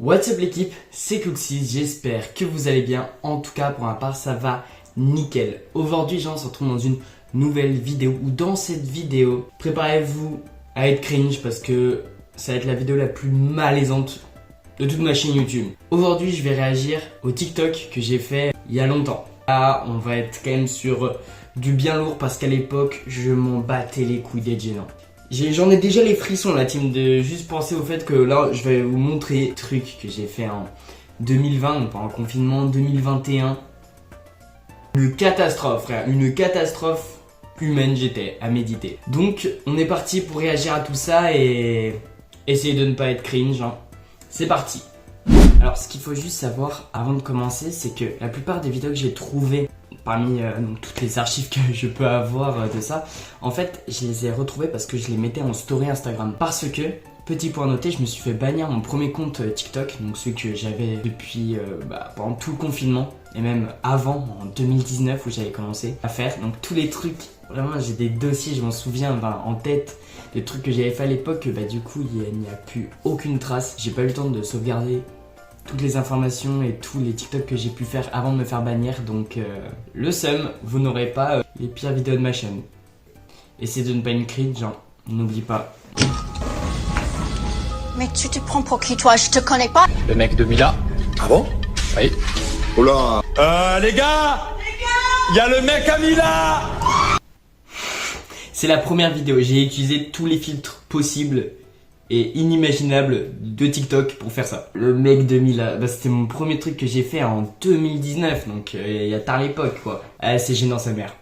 What's up l'équipe, c'est Cooksies, j'espère que vous allez bien. En tout cas pour ma part ça va nickel. Aujourd'hui on se retrouve dans une nouvelle vidéo ou dans cette vidéo, préparez-vous à être cringe parce que ça va être la vidéo la plus malaisante de toute ma chaîne YouTube. Aujourd'hui je vais réagir au TikTok que j'ai fait il y a longtemps. Là on va être quand même sur du bien lourd parce qu'à l'époque je m'en battais les couilles d'être gênant. J'en ai déjà les frissons la team de juste penser au fait que là je vais vous montrer un truc que j'ai fait en 2020, donc pendant le confinement 2021. Une catastrophe frère, une catastrophe humaine, j'étais à méditer. Donc on est parti pour réagir à tout ça et essayer de ne pas être cringe hein. C'est parti. Alors ce qu'il faut juste savoir avant de commencer, c'est que la plupart des vidéos que j'ai trouvées parmi donc, toutes les archives que je peux avoir de ça, en fait je les ai retrouvées parce que je les mettais en story Instagram. Parce que, petit point noté, je me suis fait bannir mon premier compte TikTok, donc celui que j'avais depuis pendant tout le confinement et même avant, en 2019 où j'avais commencé à faire. Donc tous les trucs, vraiment j'ai des dossiers, je m'en souviens en tête, des trucs que j'avais fait à l'époque, du coup il n'y a plus aucune trace. J'ai pas eu le temps de sauvegarder toutes les informations et tous les TikTok que j'ai pu faire avant de me faire bannir, donc le seum, vous n'aurez pas les pires vidéos de ma chaîne. Essayez de ne pas être cringe, genre, n'oublie pas. Mais tu te prends pour qui toi? Je te connais pas. Le mec de Mila. Ah bon? Oui. Oula. Les gars, il y a le mec à Mila. C'est la première vidéo, j'ai utilisé tous les filtres possibles et inimaginable de TikTok pour faire ça. Le mec de Mila, c'était mon premier truc que j'ai fait en 2019, donc il y a tard l'époque quoi. Ah, c'est gênant sa mère.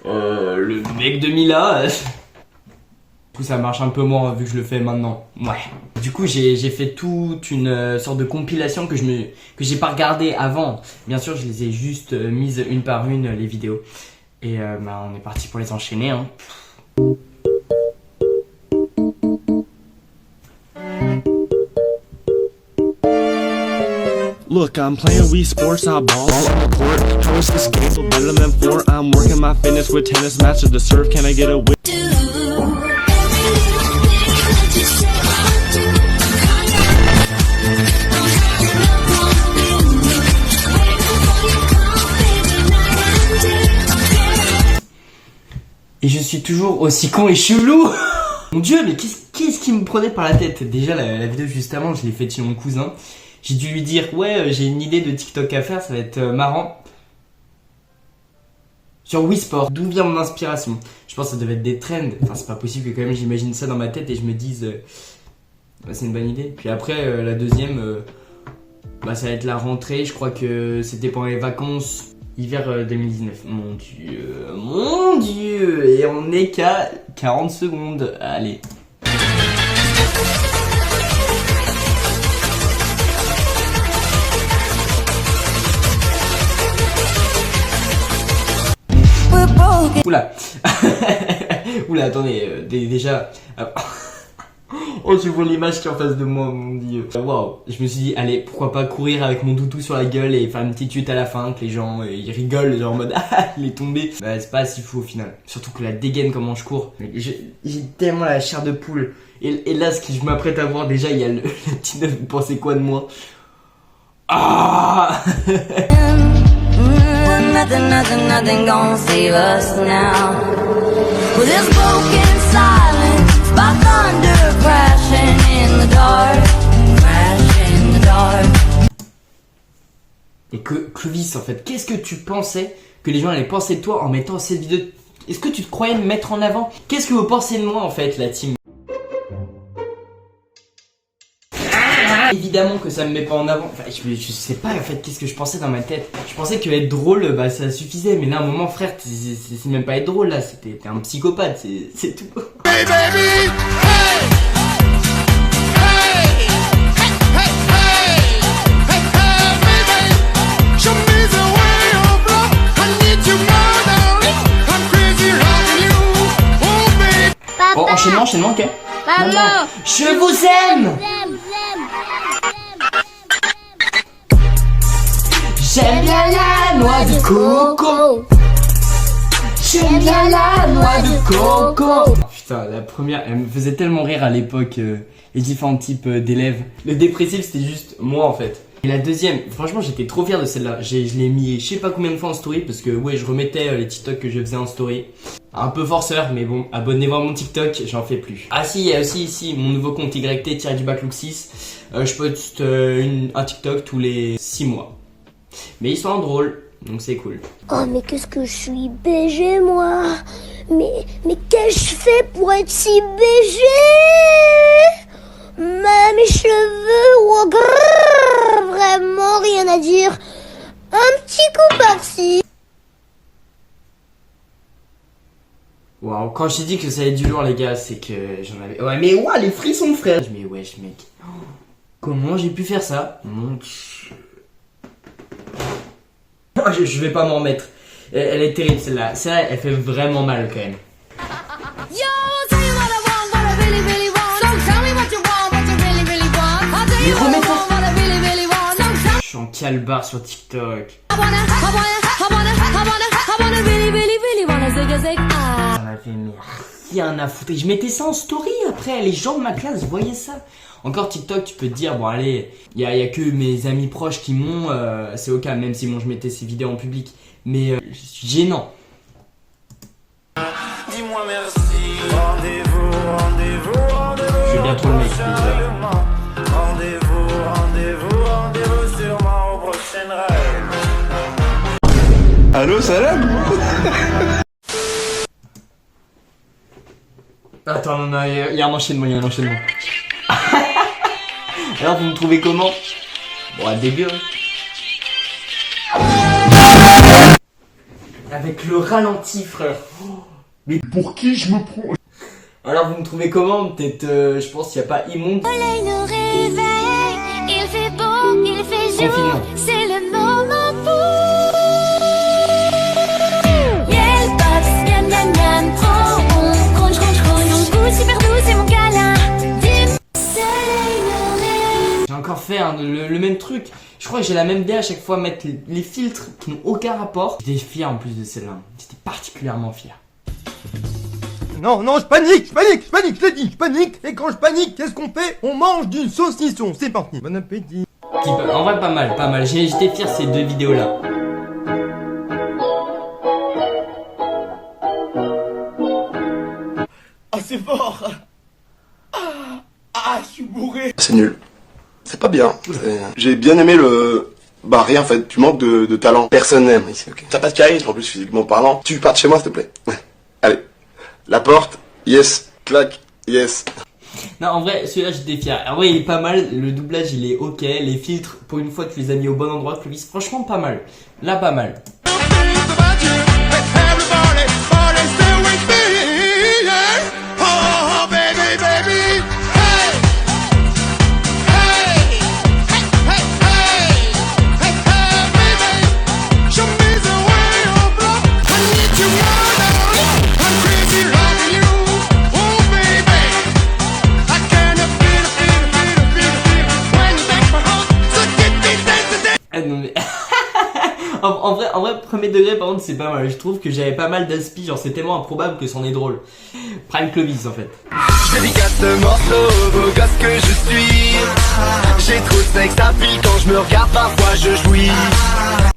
Le mec de Mila. Du coup ça marche un peu moins vu que je le fais maintenant. Ouais. Du coup j'ai fait toute une sorte de compilation que j'ai pas regardé avant. Bien sûr je les ai juste mises une par une les vidéos. Et on est parti pour les enchaîner hein. Look, I'm playing Wii Sports, I ball on the court. Toast this game, so better than 4. I'm working my fitness with tennis matches to serve. Can I get a win? Et je suis toujours aussi con et chelou. Mon dieu, mais qu'est-ce qui me prenait par la tête? Déjà la vidéo juste avant, je l'ai faite chez mon cousin. J'ai dû lui dire ouais j'ai une idée de TikTok à faire, ça va être marrant. Sur Wii Sport, d'où vient mon inspiration? Je pense que ça devait être des trends. Enfin c'est pas possible que quand même j'imagine ça dans ma tête et je me dise c'est une bonne idée. Puis après la deuxième ça va être la rentrée. Je crois que c'était pendant les vacances hiver 2019. Mon dieu. Et on est qu'à 40 secondes. Allez. Oula. Oula, attendez, déjà. Oh, tu vois l'image qui est en face de moi, mon dieu. Waouh. Je me suis dit, allez, pourquoi pas courir avec mon toutou sur la gueule et faire une petite chute à la fin, que les gens ils rigolent, genre en mode ah, il est tombé. C'est pas si fou au final. Surtout que la dégaine, comment je cours. J'ai tellement la chair de poule. Et là, ce que je m'apprête à voir, déjà, il y a le petit neuf, vous pensez quoi de moi? Ah. Nothing gonna save us now. With this broken silence, by thunder crashing in the dark, crashing in the dark. Et que Clovis en fait, qu'est-ce que tu pensais que les gens allaient penser de toi en mettant cette vidéo? Est-ce que tu te croyais me mettre en avant? Qu'est-ce que vous pensez de moi en fait la team? Évidemment que ça me met pas en avant. Enfin, je sais pas en fait qu'est-ce que je pensais dans ma tête. Je pensais que être drôle ça suffisait, mais là à un moment frère c'est même pas être drôle là, t'es un psychopathe, c'est tout. Hey baby, hey, hey, hey, hey, hey, baby, show me the way of love. I need you more, darling. I'm crazy loving you, oh baby. Bon, enchaînement, ok. Maman, je vous aime. J'aime bien la noix de coco. J'aime bien la noix de coco. Putain, la première, elle me faisait tellement rire à l'époque. les différents types d'élèves. Le dépressif, c'était juste moi en fait. Et la deuxième, franchement, j'étais trop fier de celle-là. Je l'ai mis je sais pas combien de fois en story parce que ouais, je remettais les TikTok que je faisais en story. Un peu forceur, mais bon, abonnez-vous à mon TikTok, j'en fais plus. Ah si, il y a aussi ici mon nouveau compte YT-Look6. Je poste un TikTok tous les 6 mois. Mais ils sont drôles, donc c'est cool. Oh mais qu'est-ce que je suis BG moi. Mais qu'est-ce que je fais pour être si BG? Mes cheveux, oh, grrr, vraiment rien à dire. Un petit coup par-ci. Waouh, quand je t'ai dit que ça allait être du lourd les gars, c'est que j'en avais... Ouais mais ouah, les frissons frère. Mais wesh mec, comment j'ai pu faire ça? Je vais pas m'en remettre. Elle est terrible celle-là. Celle-là, elle fait vraiment mal quand même. Mais remets-toi. Je suis en calbar sur TikTok. J'en avais rien à foutre. Et je mettais ça en story après. Les gens de ma classe voyaient ça. Encore TikTok, tu peux te dire, bon allez, il y a que mes amis proches qui m'ont, c'est au cas, même si moi je mettais ces vidéos en public. Mais gênant. Dis-moi merci. Rendez-vous, rendez-vous, rendez-vous. Je vais bientôt le mec déjà. Rendez-vous, rendez-vous, rendez-vous sûrement au prochain rêve. Allô, salam. Attends, non, il y a un enchaînement, Alors, vous me trouvez comment? Bon, dégueu. Avec le ralenti, frère. Mais pour qui je me prends? Alors, vous me trouvez comment? Peut-être, je pense qu'il n'y a pas immonde. Le soleil nous réveille, il fait beau, il fait jour, Confinement. c'est le moment pour. Yel box, miam miam miam, trop bon, crunch crunch crunch, ton goût super doux, c'est mon câlin. Le soleil nous réveille. J'ai encore fait le même truc. Je crois que j'ai la même idée à chaque fois, mettre les filtres qui n'ont aucun rapport. J'étais fier en plus de celle-là. J'étais particulièrement fier. Non, je panique, je l'ai dit, je panique. Et quand je panique, qu'est-ce qu'on fait? On mange du saucisson, c'est parti. Bon appétit. En vrai, pas mal. J'étais fier de ces deux vidéos-là. Ah, c'est fort. Ah, je suis bourré. C'est nul. C'est pas bien. J'ai bien aimé le... Bah rien en fait, tu manques de talent. Personne n'aime ici, ok. T'as pas de charisme en plus physiquement parlant. Tu pars de chez moi s'il te plaît. Allez. La porte, yes. Clac, yes. Non, en vrai, celui-là, j'étais fier. En vrai, il est pas mal. Le doublage, il est ok. Les filtres, pour une fois, tu les as mis au bon endroit. Clovis, franchement, pas mal. Là, pas mal. En vrai, premier degré, par contre, c'est pas mal. Je trouve que j'avais pas mal d'aspi, genre c'est tellement improbable que c'en est drôle. Prime Clovis, en fait. Je dédicace ce morceau au beau gosse que je suis. J'ai trop de sexe à pique quand je me regarde, parfois je jouis.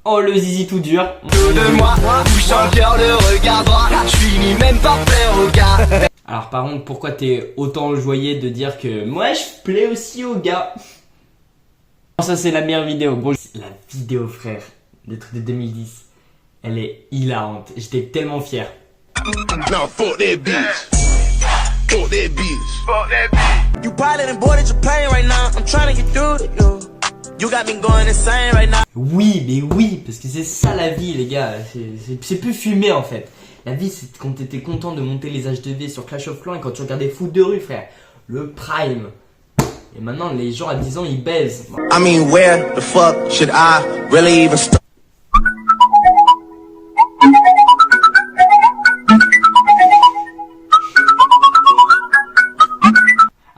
Oh, le zizi tout dur. Tout de moi, touche en cœur le regard droit. Je finis même par plaire au gars. Alors, par contre, pourquoi t'es autant joyeux de dire que moi je plais aussi aux gars? Ça, c'est la meilleure vidéo. Bon, la vidéo, frère. Le truc de 2010, elle est hilarante. J'étais tellement fier. Now fuck that bitch. Fuck that bitch. You probably done boarded your plane right now. I'm trying to get through to you. You got me going insane right now. Oui, mais oui, parce que c'est ça la vie, les gars. C'est plus fumé en fait. La vie, c'est quand t'étais content de monter les HDV sur Clash of Clans et quand tu regardais Foot de rue, frère. Le prime. Et maintenant, les gens à 10 ans, ils baisent. I mean, where the fuck should I really even start?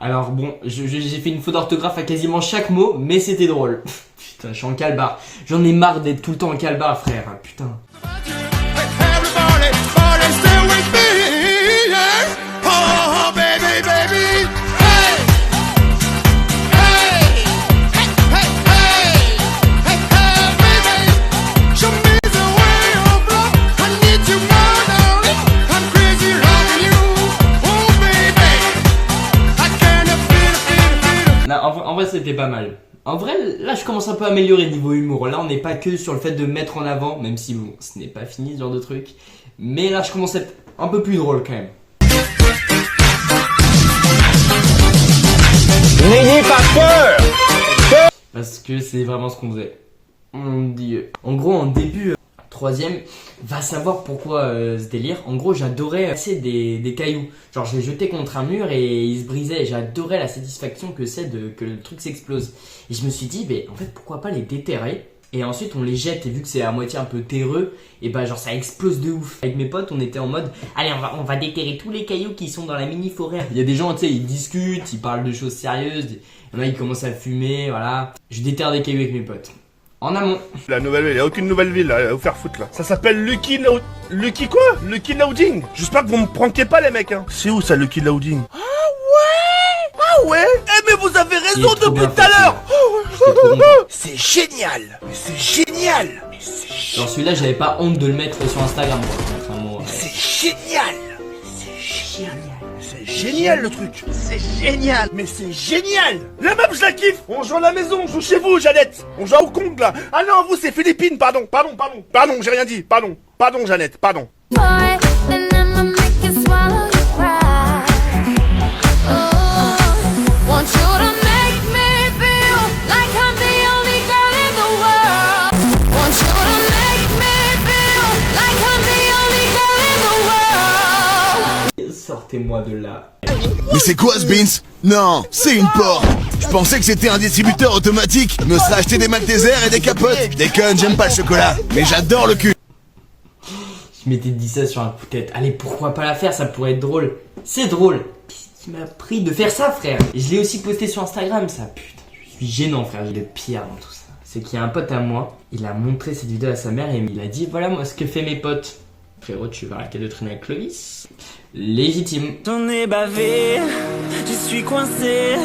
Alors bon, j'ai fait une faute d'orthographe à quasiment chaque mot, mais c'était drôle. Putain, je suis en calbar. J'en ai marre d'être tout le temps en calbar, frère. Putain. en vrai c'était pas mal. En vrai, là je commence un peu à améliorer niveau humour. Là on n'est pas que sur le fait de me mettre en avant, même si bon, ce n'est pas fini ce genre de truc. Mais là je commence à être un peu plus drôle quand même. N'ayez pas peur. Parce que c'est vraiment ce qu'on faisait. Mon Dieu. En gros, en début, troisième, va savoir pourquoi ce délire. En gros, j'adorais casser des cailloux. Genre, je les jetais contre un mur et ils se brisaient. J'adorais la satisfaction que c'est que le truc s'explose. Et je me suis dit, en fait, pourquoi pas les déterrer? Et ensuite, on les jette. Et vu que c'est à moitié un peu terreux, et bah, genre, ça explose de ouf. Avec mes potes, on était en mode, allez, on va déterrer tous les cailloux qui sont dans la mini forêt. Il y a des gens, tu sais, ils discutent, ils parlent de choses sérieuses. Il y en a, ils commencent à fumer, voilà. Je déterre des cailloux avec mes potes. En amont. La nouvelle ville, il n'y a aucune nouvelle ville là, à vous faire foutre là. Ça s'appelle Lucky quoi? Lucky Loading. J'espère que vous me pranquez pas les mecs hein. C'est où ça Lucky Loading? Ah ouais. Eh mais vous avez raison depuis tout à l'heure. C'est génial. Mais c'est génial. Mais c'est génial. Genre celui-là j'avais pas honte de le mettre sur Instagram quoi. Enfin, bon, c'est génial. C'est génial. C'est génial le truc. C'est génial. Mais c'est génial. La meuf je la kiffe. On joue à la maison, on joue chez vous Jeannette. On joue au Kong là. Ah non vous c'est Philippines, pardon, j'ai rien dit, pardon Jeannette, pardon. Boy, then I'ma make you swallow your pride. Oh, want you to make me feel like I'm the only girl in the world. Want you to make me feel like I'm the only girl in the world. sortez-moi de là. Mais c'est quoi ce Beans? Non, c'est une porte. Je pensais que c'était un distributeur automatique. Je me serais acheté des Maltesers et des capotes. Je déconne, j'aime pas le chocolat, mais j'adore le cul. Je m'étais dit ça sur un coup de tête. Allez, pourquoi pas la faire, ça pourrait être drôle. C'est drôle. Qu'est-ce qui m'a pris de faire ça, frère? Et je l'ai aussi posté sur Instagram, ça. Putain, je suis gênant, frère. J'ai le pire dans tout ça. C'est qu'il y a un pote à moi, il a montré cette vidéo à sa mère et il a dit, voilà moi ce que fait mes potes. Frérot, tu vas arrêter de traîner avec Clovis. Légitime. J'en ai bavé, je suis coincé.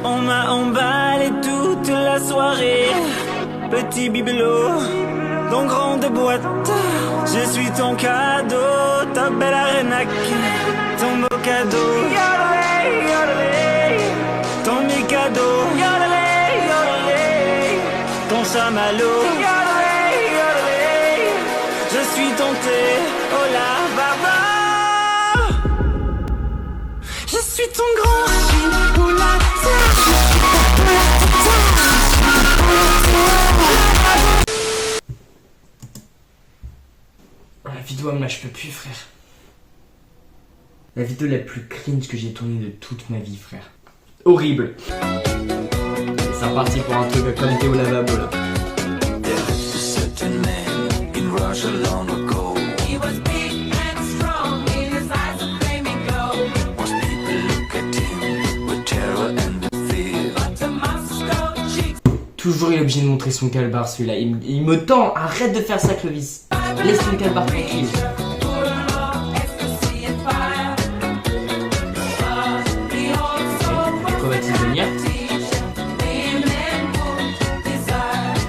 On m'a emballé toute la soirée. Petit bibelot, dans grande boîte. Je suis ton cadeau, ta belle arénaque. Ton beau cadeau, ton mikado, ton chamallow. Je suis tenté, oh la barbe. Je suis ton grand chien, oh la La vidéo, moi je peux plus, frère. La vidéo la plus cringe que j'ai tournée de toute ma vie, frère. Horrible. Et c'est reparti pour un truc comme Théo Lavabo là. Toujours il est obligé de montrer son calbar celui-là. Il me tend, arrête de faire ça Clovis. Laisse ton calbar tranquille. Pourquoi va-t-il venir?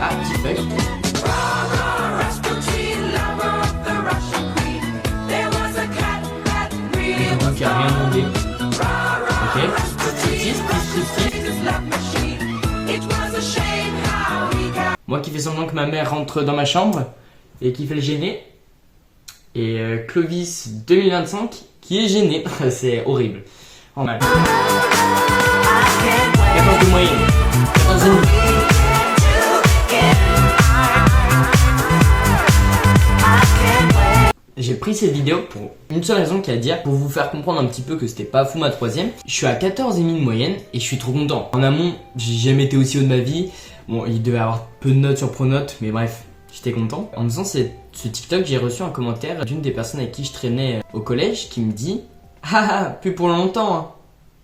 Ah, petit fuck. Donc il a rien demandé. Ok. Moi qui fais semblant que ma mère rentre dans ma chambre et qui fait le gêné. Et Clovis 2025 qui est gêné. C'est horrible. En mal. 14 de moyenne. 14 demi. J'ai pris cette vidéo pour une seule raison qui est à dire, pour vous faire comprendre un petit peu que c'était pas fou ma troisième. Je suis à 14,5 de moyenne et je suis trop content. En amont, j'ai jamais été aussi haut de ma vie. Bon, il devait avoir peu de notes sur Pronote, mais bref, j'étais content. En faisant ce TikTok, j'ai reçu un commentaire d'une des personnes avec qui je traînais au collège qui me dit « Ah, plus pour longtemps hein.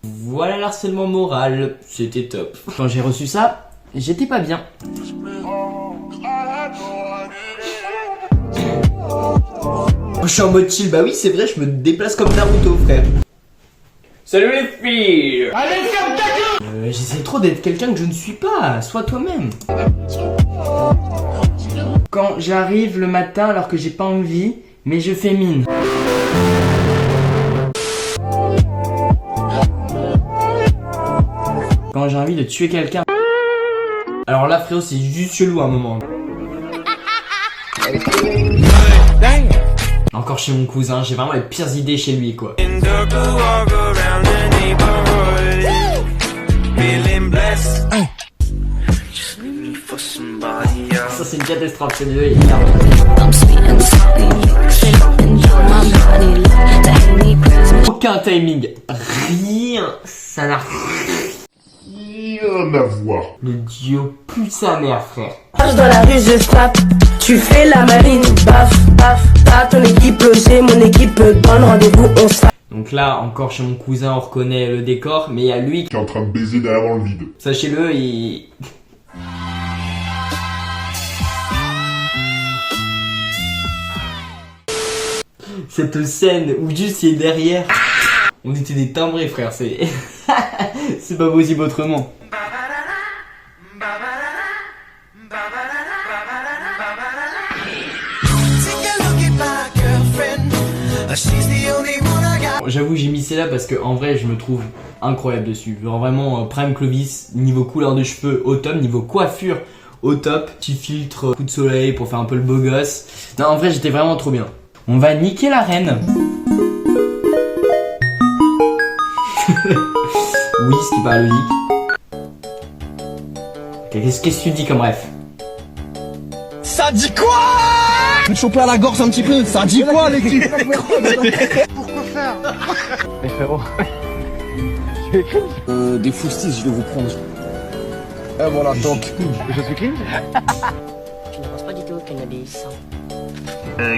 Voilà l'harcèlement moral, c'était top. » Quand j'ai reçu ça, j'étais pas bien. Je suis en mode chill, bah oui c'est vrai, je me déplace comme Naruto frère. Salut les filles. Allez ferme ta gueule. J'essaie trop d'être quelqu'un que je ne suis pas, sois toi-même. Quand j'arrive le matin alors que j'ai pas envie, mais je fais mine. Quand quand j'ai envie de tuer quelqu'un. Alors là frérot c'est juste chelou à un moment. Encore chez mon cousin, j'ai vraiment les pires idées chez lui quoi. Ça c'est une catastrophe, c'est de aucun timing, rien, ça n'a rien à voir. Le duo pue sa mère frère. Marche dans la rue, je frappe, tu fais la marine, baf, baf, t'as ton équipe, j'ai mon équipe, donne rendez-vous, on se. Donc là, encore chez mon cousin, on reconnaît le décor, mais il y a lui qui est en train de baiser derrière le vide. Sachez-le, il... Cette scène où juste il est derrière, on était des timbrés frère, c'est... c'est pas possible autrement. J'avoue j'ai mis celle-là parce que en vrai je me trouve incroyable dessus. Genre vraiment prime Clovis, niveau couleur de cheveux au top, niveau coiffure au top. Petit filtre, coup de soleil pour faire un peu le beau gosse. Non en vrai j'étais vraiment trop bien. On va niquer la reine. Oui ce qui parle logique. Qu'est-ce que tu dis comme bref? Ça dit quoi? Je vais te choper à la gorge un petit peu, ça dit quoi l'équipe? Pourquoi faire? Mais frérot, tu es cringe? Des foustis, je vais vous prendre. Et voilà, donc. Je suis cringe? Tu ne penses pas du tout au cannabis?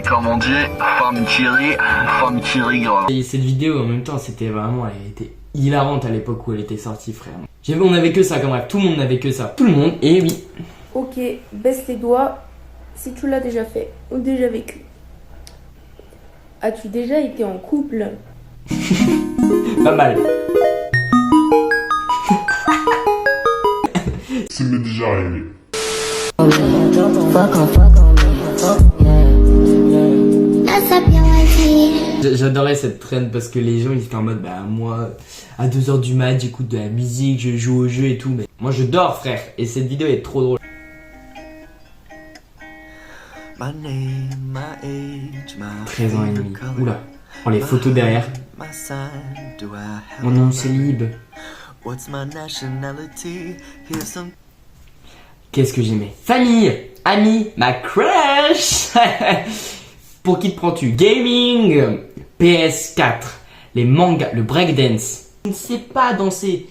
Comme on dit, femme tirée grave. Et cette vidéo en même temps, c'était vraiment, elle était hilarante à l'époque où elle était sortie, frère. On avait que ça, comme bref, tout le monde n'avait que ça. Tout le monde, et oui. Ok, baisse les doigts si tu l'as déjà fait ou déjà vécu. As-tu déjà été en couple? Pas mal. Ça m'est déjà arrivé. J'adorais cette trend parce que les gens ils étaient en mode bah moi à 2h du mat j'écoute de la musique, je joue au jeu et tout, mais moi je dors frère et cette vidéo est trop drôle. My name, my age, my 13 ans et demi. Oula, oh les photos derrière. Mon nom c'est Lib. Qu'est-ce que j'aimais? Famille, amis, ma crush. Pour qui te prends-tu? Gaming, PS4, les mangas, le breakdance. Je ne sais pas danser.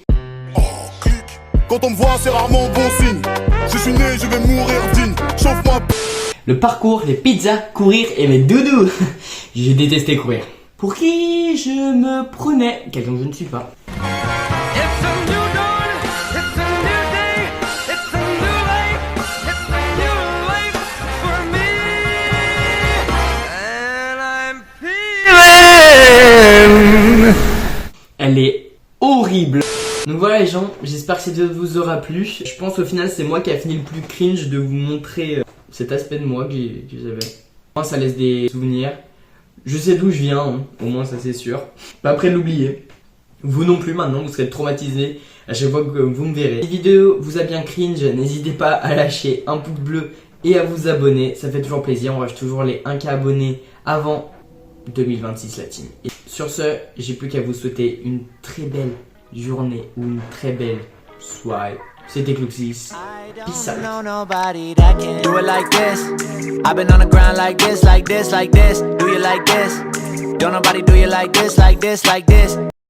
Oh, clic. Quand on me voit, c'est rarement bon signe. Je suis né, je vais mourir digne. Chauffe-moi. Le parcours, les pizzas, courir et mes doudous. J'ai détesté courir. Pour qui je me prenais? Quelqu'un que je ne suis pas. Elle est horrible. Donc voilà les gens, j'espère que cette vidéo vous aura plu. Je pense au final c'est moi qui a fini le plus cringe de vous montrer cet aspect de moi que j'avais. Moi ça laisse des souvenirs. Je sais d'où je viens, hein. Au moins ça c'est sûr. Pas prêt de l'oublier. Vous non plus maintenant, vous serez traumatisés à chaque fois que vous me verrez. Si la vidéo vous a bien cringe, n'hésitez pas à lâcher un pouce bleu et à vous abonner. Ça fait toujours plaisir, on rush toujours les 1K abonnés avant 2026 la team. Et sur ce, j'ai plus qu'à vous souhaiter une très belle journée ou une très belle soirée. C'était Cloxis. Peace out. know nobody that can do it like this. I've been on the ground like this, like this, like this. Do you like this? Don't nobody do you like this, like this, like this.